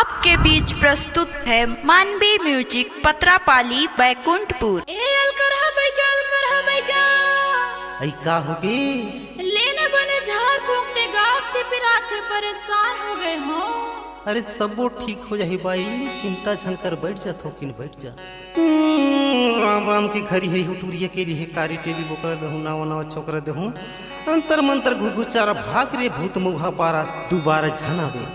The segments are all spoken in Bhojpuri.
आपके बीच प्रस्तुत है मानवी म्यूजिक पत्रापाली बैकुंठपुर। ऐ का होगे लेने बने झाड़ फूकते गाते पिराते परेशान हो गए हो। अरे सबो ठीक हो जाही बाई, चिंता झन कर बैठ जा थोकिन बैठ जा। राम राम के घरी है हुटूरिया के लिए कारी टेली बोकर देहूं नावा नावा छोकरा देहूं अंतर मंतर घुघुचारा भाग रे भूत मुहा पारा दोबारा झना दे।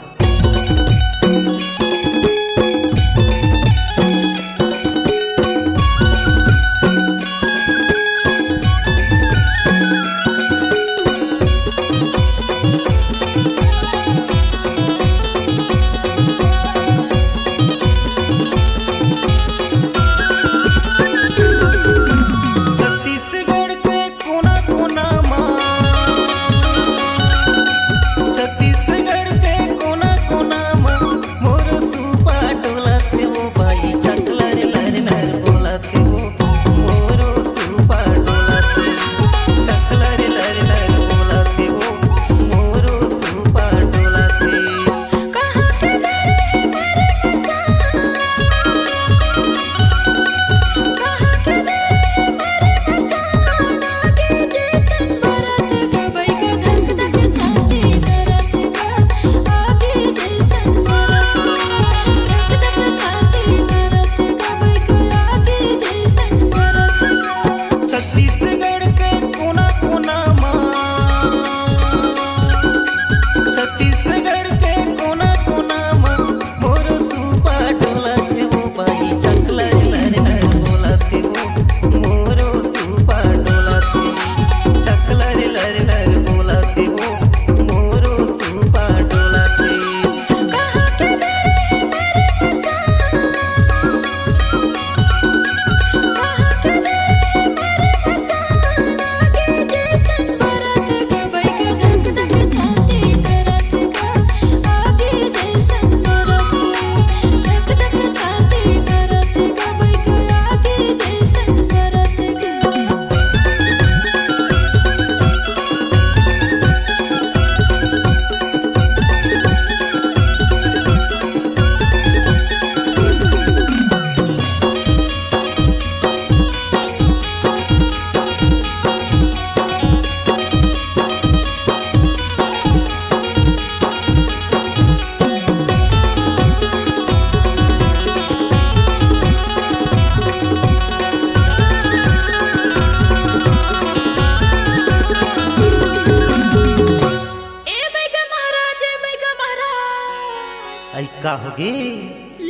ऐ का होगे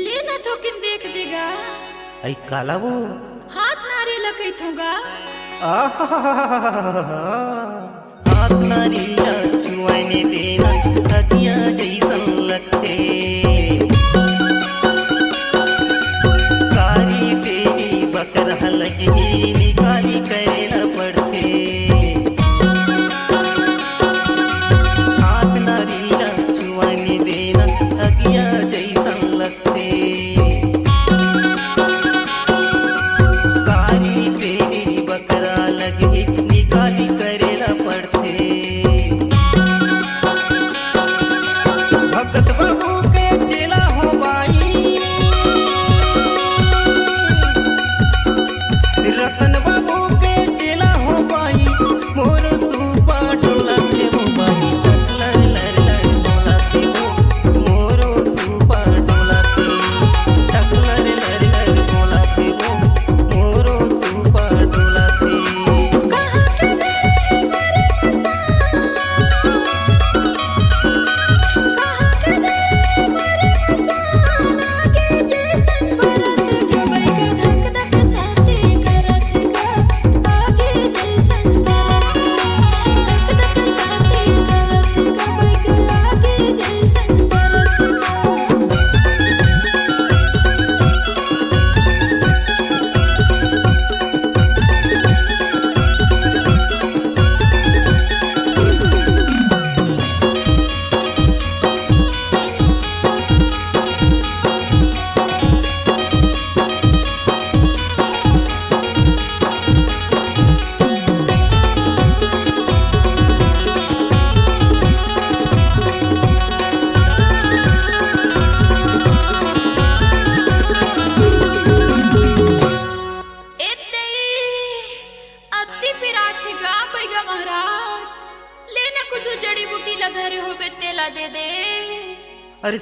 लेना तो किन देख देगा। ऐ काला वो हाथ नारे लकई थोगा हाथ नारिया छुआने देना तकिया जैसन लगते कारी बेबी बकरा लगी निकाली करे न पड़ते हाथ नारिया छुआने देना तकिया जैसन लगते कारी बेबी बकरा लगे निकाली करे न पड़ते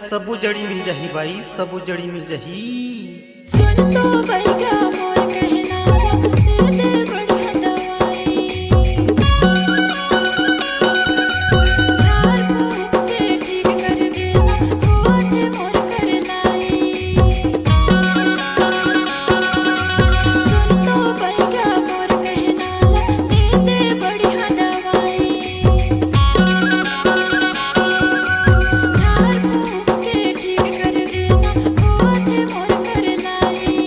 सबू जड़ी मिल जाही बाई, सबू जड़ी मिल जाही। सुन तो बैगा मोर कहना दे दे बढ़िया दवाई झाड़ फूक के ठीक कर देना होठ मोर कर लाई। सुन तो बैगा मोर कहना दे दे बढ़िया दवाई झाड़ फूक के ठीक कर देना होठ मोर कर लाई।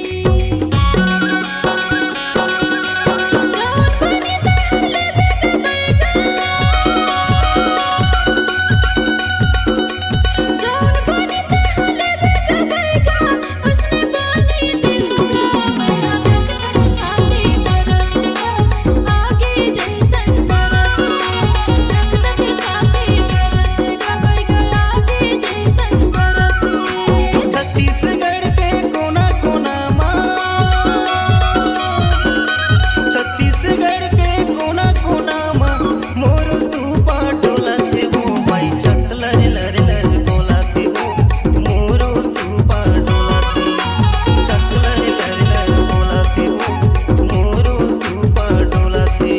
जौन बनी दहले बेटा बैगा उसने बनी दिलगा मेरा धक धक छाती दर्द आगे जैसन दर्द धक धक छाती दर्द बैगा आगे जैसन दर्द। छत्तीसगढ़ के कोना कोना माँ, छत्तीसगढ़ के कोना कोना माँ मोर सुपा डोलाते हो भाई छत लर लर लर बोलाते हो मोरो सुपा डोलाते छत लर लर लर बोलाते हो मोरो सुपा डोलाते।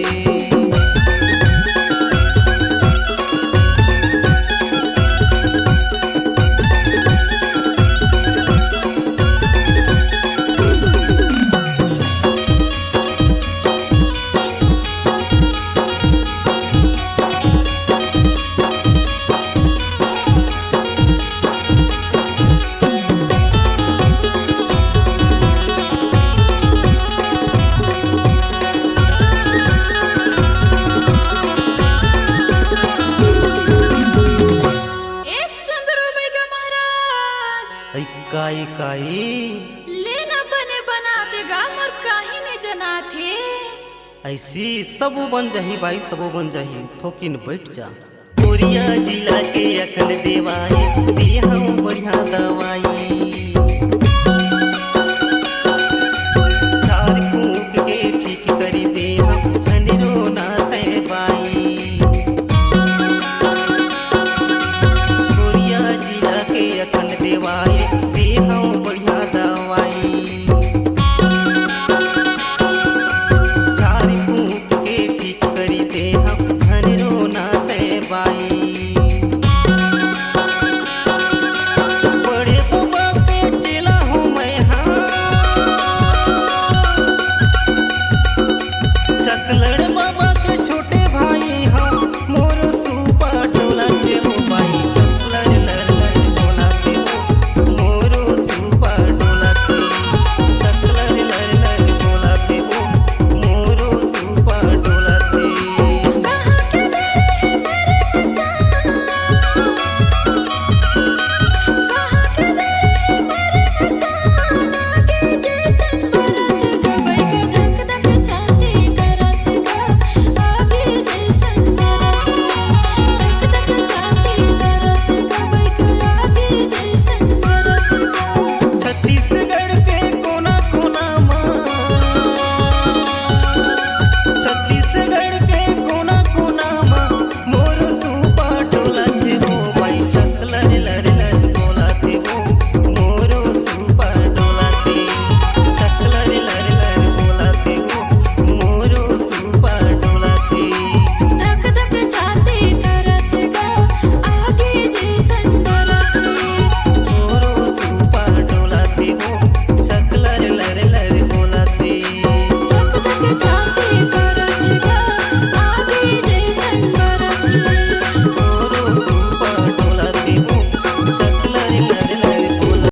ए सुंदरो बैगा महाराज ऐ काई काई लेना बने बना देगा मोर काहे ने जना थे। ऐसी सबो बन जाही बाई, सबो बन जाही थोकिन बैठ जा। कोरिया जिला के अकल देवाए दिया बढ़िया दवाई झाड़ फूक के ठीक करी दे हम झनरो नाते बाई। कोरिया जिला के अखंड देवाए